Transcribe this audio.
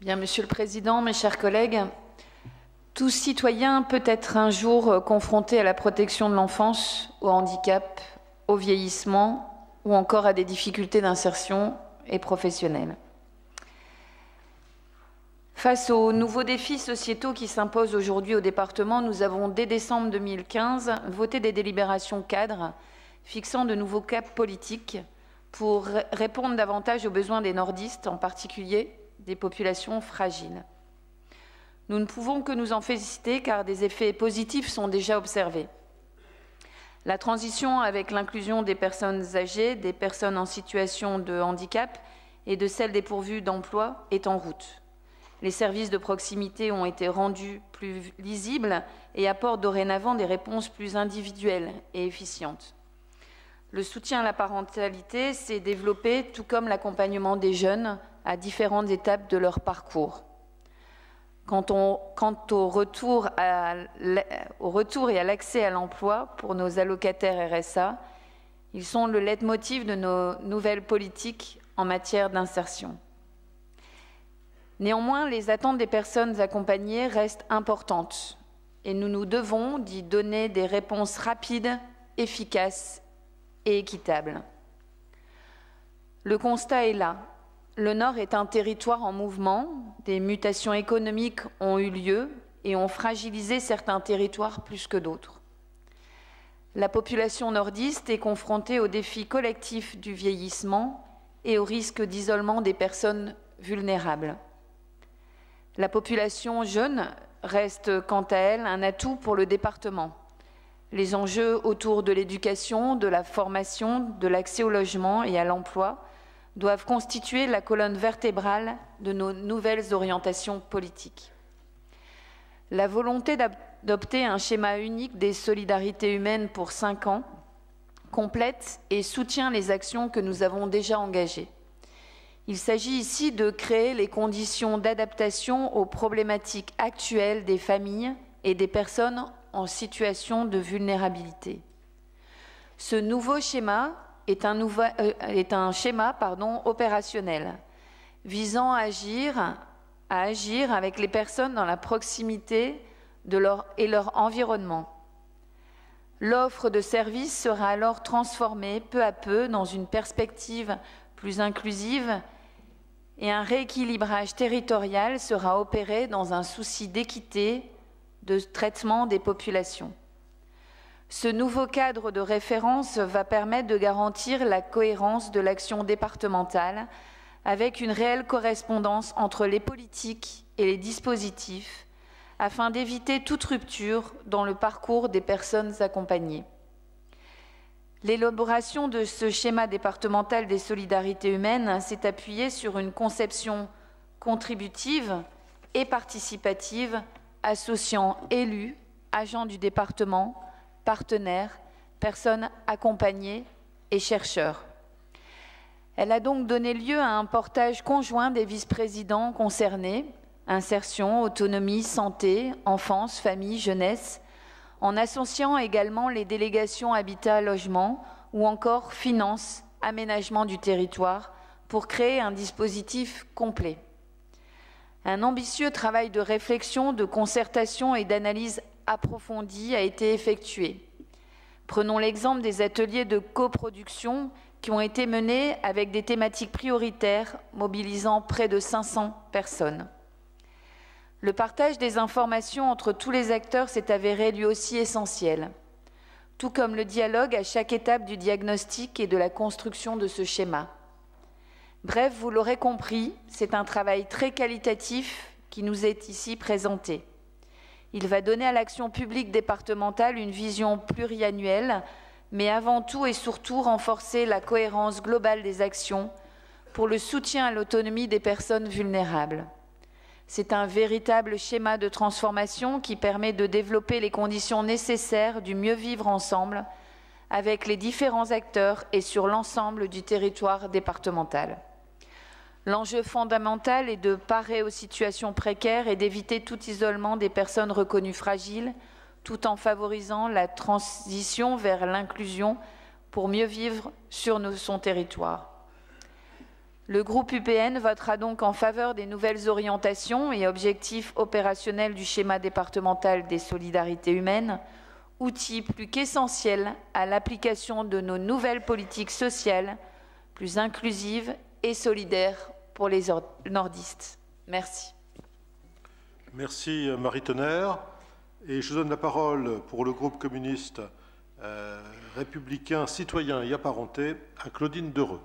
Bien, Monsieur le Président, mes chers collègues, tout citoyen peut être un jour confronté à la protection de l'enfance, au handicap, au vieillissement ou encore à des difficultés d'insertion et professionnelles. Face aux nouveaux défis sociétaux qui s'imposent aujourd'hui au département, nous avons, dès décembre 2015, voté des délibérations cadres fixant de nouveaux caps politiques pour répondre davantage aux besoins des nordistes, en particulier des populations fragiles. Nous ne pouvons que nous en féliciter car des effets positifs sont déjà observés. La transition avec l'inclusion des personnes âgées, des personnes en situation de handicap et de celles dépourvues d'emploi est en route. Les services de proximité ont été rendus plus lisibles et apportent dorénavant des réponses plus individuelles et efficientes. Le soutien à la parentalité s'est développé, tout comme l'accompagnement des jeunes à différentes étapes de leur parcours. Quant au retour et à l'accès à l'emploi pour nos allocataires RSA, ils sont le leitmotiv de nos nouvelles politiques en matière d'insertion. Néanmoins, les attentes des personnes accompagnées restent importantes et nous nous devons d'y donner des réponses rapides, efficaces et équitables. Le constat est là. Le Nord est un territoire en mouvement, des mutations économiques ont eu lieu et ont fragilisé certains territoires plus que d'autres. La population nordiste est confrontée aux défis collectifs du vieillissement et au risque d'isolement des personnes vulnérables. La population jeune reste quant à elle un atout pour le département. Les enjeux autour de l'éducation, de la formation, de l'accès au logement et à l'emploi doivent constituer la colonne vertébrale de nos nouvelles orientations politiques. La volonté d'adopter un schéma unique des solidarités humaines pour 5 ans complète et soutient les actions que nous avons déjà engagées. Il s'agit ici de créer les conditions d'adaptation aux problématiques actuelles des familles et des personnes en situation de vulnérabilité. Ce nouveau schéma est un schéma opérationnel visant à agir avec les personnes dans la proximité de leur environnement. L'offre de services sera alors transformée peu à peu dans une perspective plus inclusive et un rééquilibrage territorial sera opéré dans un souci d'équité de traitement des populations. Ce nouveau cadre de référence va permettre de garantir la cohérence de l'action départementale avec une réelle correspondance entre les politiques et les dispositifs afin d'éviter toute rupture dans le parcours des personnes accompagnées. L'élaboration de ce schéma départemental des solidarités humaines s'est appuyée sur une conception contributive et participative associant élus, agents du département, partenaires, personnes accompagnées et chercheurs. Elle a donc donné lieu à un portage conjoint des vice-présidents concernés, insertion, autonomie, santé, enfance, famille, jeunesse, en associant également les délégations habitat, logement ou encore finances, aménagement du territoire pour créer un dispositif complet. Un ambitieux travail de réflexion, de concertation et d'analyse approfondie a été effectué. Prenons l'exemple des ateliers de coproduction qui ont été menés avec des thématiques prioritaires mobilisant près de 500 personnes. Le partage des informations entre tous les acteurs s'est avéré lui aussi essentiel, tout comme le dialogue à chaque étape du diagnostic et de la construction de ce schéma. Bref, vous l'aurez compris, c'est un travail très qualitatif qui nous est ici présenté. Il va donner à l'action publique départementale une vision pluriannuelle, mais avant tout et surtout renforcer la cohérence globale des actions pour le soutien à l'autonomie des personnes vulnérables. C'est un véritable schéma de transformation qui permet de développer les conditions nécessaires du mieux vivre ensemble avec les différents acteurs et sur l'ensemble du territoire départemental. L'enjeu fondamental est de parer aux situations précaires et d'éviter tout isolement des personnes reconnues fragiles, tout en favorisant la transition vers l'inclusion pour mieux vivre sur son territoire. Le groupe UPN votera donc en faveur des nouvelles orientations et objectifs opérationnels du schéma départemental des solidarités humaines, outil plus qu'essentiel à l'application de nos nouvelles politiques sociales, plus inclusives et solidaires pour les nordistes. Merci. Merci Marie Tonnerre. Et je donne la parole pour le groupe communiste républicain, citoyen et apparenté à Claudine Dereux.